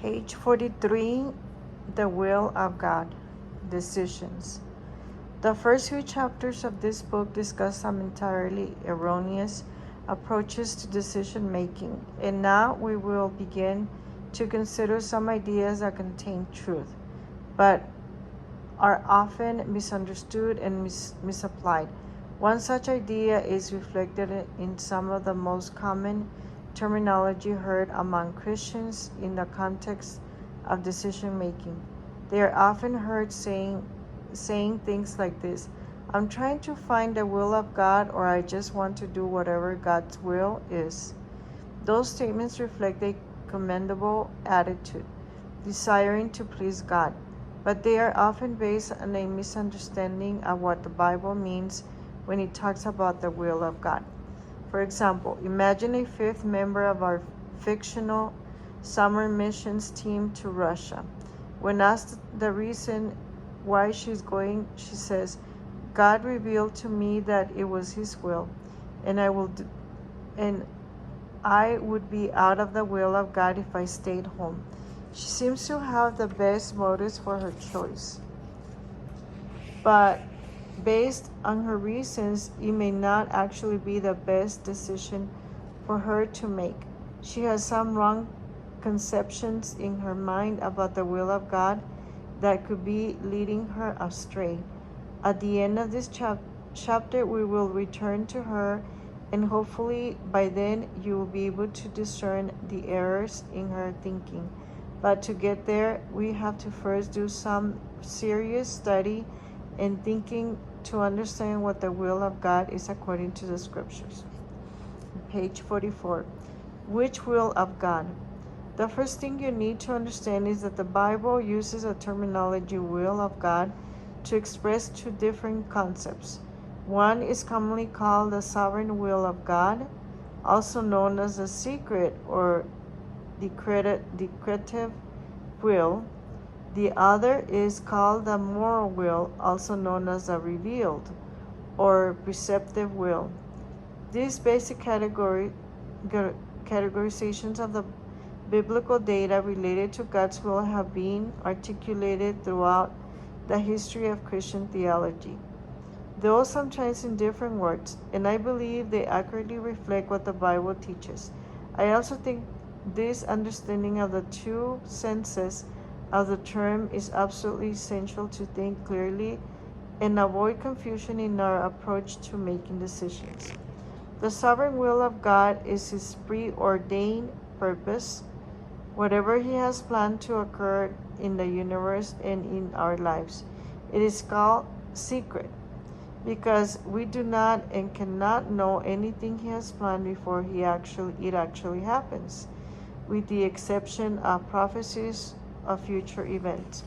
Page 43, The Will of God, Decisions. The first few chapters of this book discuss some entirely erroneous approaches to decision making, and now we will begin to consider some ideas that contain truth, but are often misunderstood and misapplied. One such idea is reflected in some of the most common terminology heard among Christians in the context of decision making. They are often heard saying things like this: I'm trying to find the will of God, or I just want to do whatever God's will is. Those statements reflect a commendable attitude, desiring to please God, but they are often based on a misunderstanding of what the Bible means when it talks about the will of God. For example, imagine a fifth member of our fictional summer missions team to Russia. When asked the reason why she's going, she says, God revealed to me that it was His will, and I would be out of the will of God if I stayed home. She seems to have the best motives for her choice, but based on her reasons, it may not actually be the best decision for her to make. She has some wrong conceptions in her mind about the will of God that could be leading her astray. At the end of this chapter, we will return to her, and hopefully by then you will be able to discern the errors in her thinking. But to get there, we have to first do some serious study and thinking to understand what the will of God is according to the scriptures. Page 44. Which will of God? The first thing you need to understand is that the Bible uses a terminology, will of God, to express two different concepts. One is commonly called the sovereign will of God, also known as the secret or decretive will. The other is called the moral will, also known as the revealed or preceptive will. These basic categorizations of the biblical data related to God's will have been articulated throughout the history of Christian theology, though sometimes in different words, and I believe they accurately reflect what the Bible teaches. I also think this understanding of the two senses of the term is absolutely essential to think clearly and avoid confusion in our approach to making decisions. The sovereign will of God is His preordained purpose, whatever He has planned to occur in the universe and in our lives. It is called secret because we do not and cannot know anything He has planned before it actually happens, with the exception of prophecies of future events.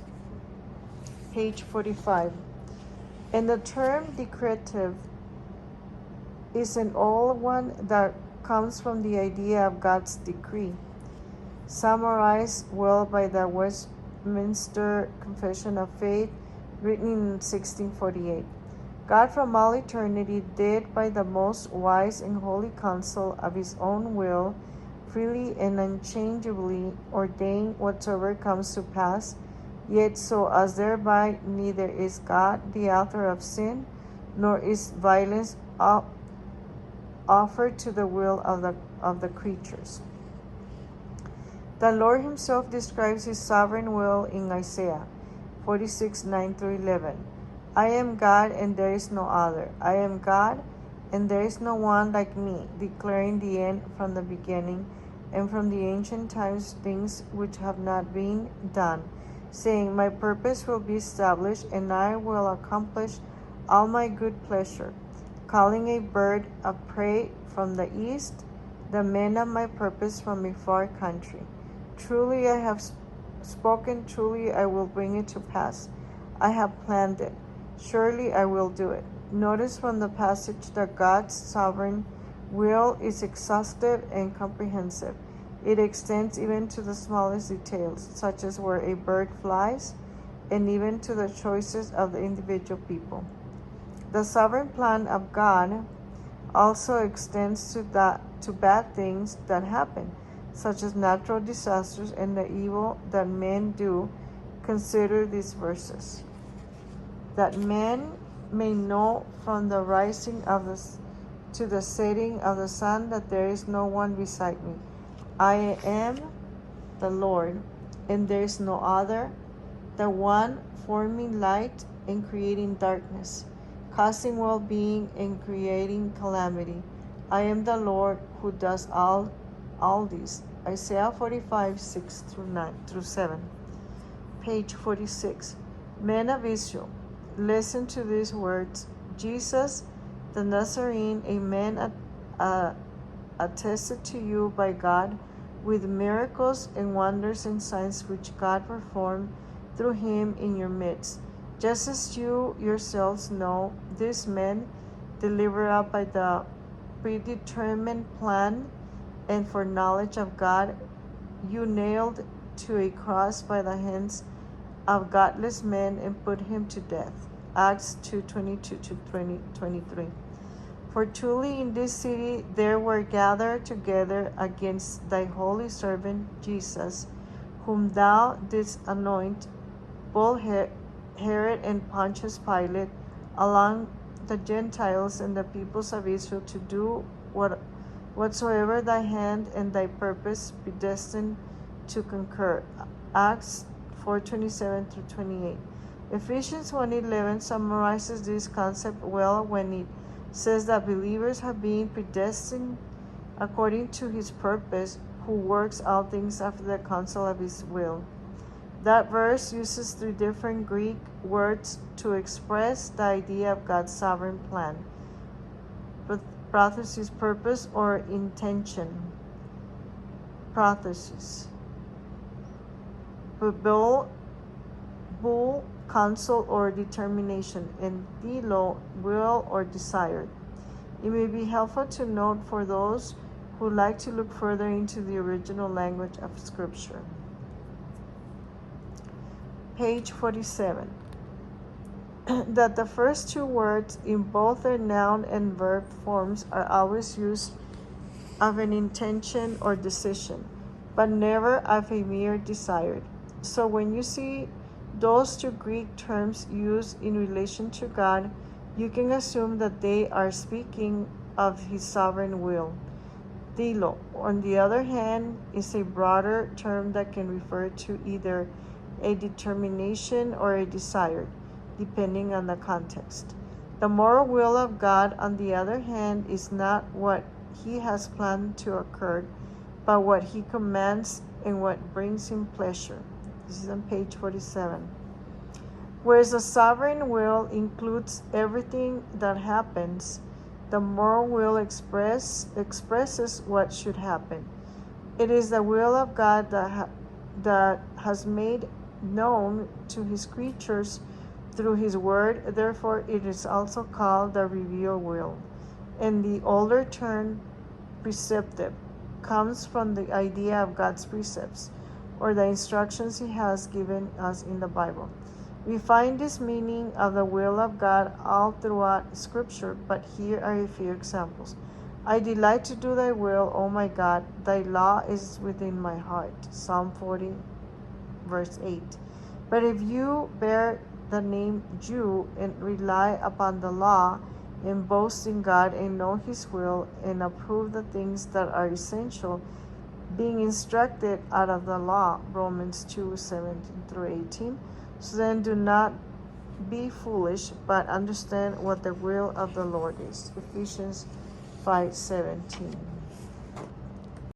Page 45. And the term decretive is an old one that comes from the idea of God's decree, summarized well by the Westminster Confession of Faith, written in 1648. God from all eternity did by the most wise and holy counsel of His own will freely and unchangeably ordain whatsoever comes to pass, yet so as thereby neither is God the author of sin, nor is violence offered to the will of the creatures. The Lord Himself describes His sovereign will in Isaiah 46:9-11. I am God and there is no other. I am God and there is no one like me, declaring the end from the beginning, and from the ancient times things which have not been done, saying, my purpose will be established, and I will accomplish all my good pleasure, calling a bird of prey from the east, the men of my purpose from a far country. Truly I have spoken, truly I will bring it to pass. I have planned it, surely I will do it. Notice from the passage that God's sovereign will is exhaustive and comprehensive. It extends even to the smallest details, such as where a bird flies, and even to the choices of the individual people. The sovereign plan of God also extends to bad things that happen, such as natural disasters and the evil that men do, consider these verses. That men may know from the rising of to the setting of the sun that there is no one beside me. I am the Lord, and there is no other, the one forming light and creating darkness, causing well-being and creating calamity. I am the Lord who does all these. Isaiah 45, 6 through 7. Page 46. Men of Israel, listen to these words. Jesus, the Nazarene, a man attested to you by God with miracles and wonders and signs which God performed through him in your midst. Just as you yourselves know, these men, delivered up by the predetermined plan and foreknowledge of God, you nailed to a cross by the hands of godless men and put him to death. Acts 2:22-23. For truly in this city there were gathered together against thy holy servant Jesus, whom thou didst anoint, both Herod and Pontius Pilate, along the Gentiles and the peoples of Israel, to do whatsoever thy hand and thy purpose predestined to concur. Acts 4:27-28. Ephesians 1:11 summarizes this concept well when it says that believers have been predestined according to his purpose, who works all things after the counsel of his will. That verse uses 3 different Greek words to express the idea of God's sovereign plan, prothesis, purpose, or intention. Prothesis. Bull, counsel or determination, and delo, will or desired. It may be helpful to note for those who like to look further into the original language of Scripture. Page 47. That the first 2 words in both their noun and verb forms are always used of an intention or decision, but never of a mere desire. So when you see those 2 Greek terms used in relation to God, you can assume that they are speaking of his sovereign will. Delo, on the other hand, is a broader term that can refer to either a determination or a desire, depending on the context. The moral will of God, on the other hand, is not what he has planned to occur, but what he commands and what brings him pleasure. This is on page 47. Whereas the sovereign will includes everything that happens, the moral will expresses what should happen. It is the will of God that has made known to his creatures through his word. Therefore, it is also called the revealed will. And the older term, preceptive, comes from the idea of God's precepts, or the instructions he has given us in the Bible. We find this meaning of the will of God all throughout Scripture, but here are a few examples. I delight to do thy will, O my God. Thy law is within my heart. Psalm 40, verse 8. But if you bear the name Jew and rely upon the law and boast in God and know his will and approve the things that are essential, being instructed out of the law, Romans 2:17-18. So then do not be foolish, but understand what the will of the Lord is. Ephesians 5:17.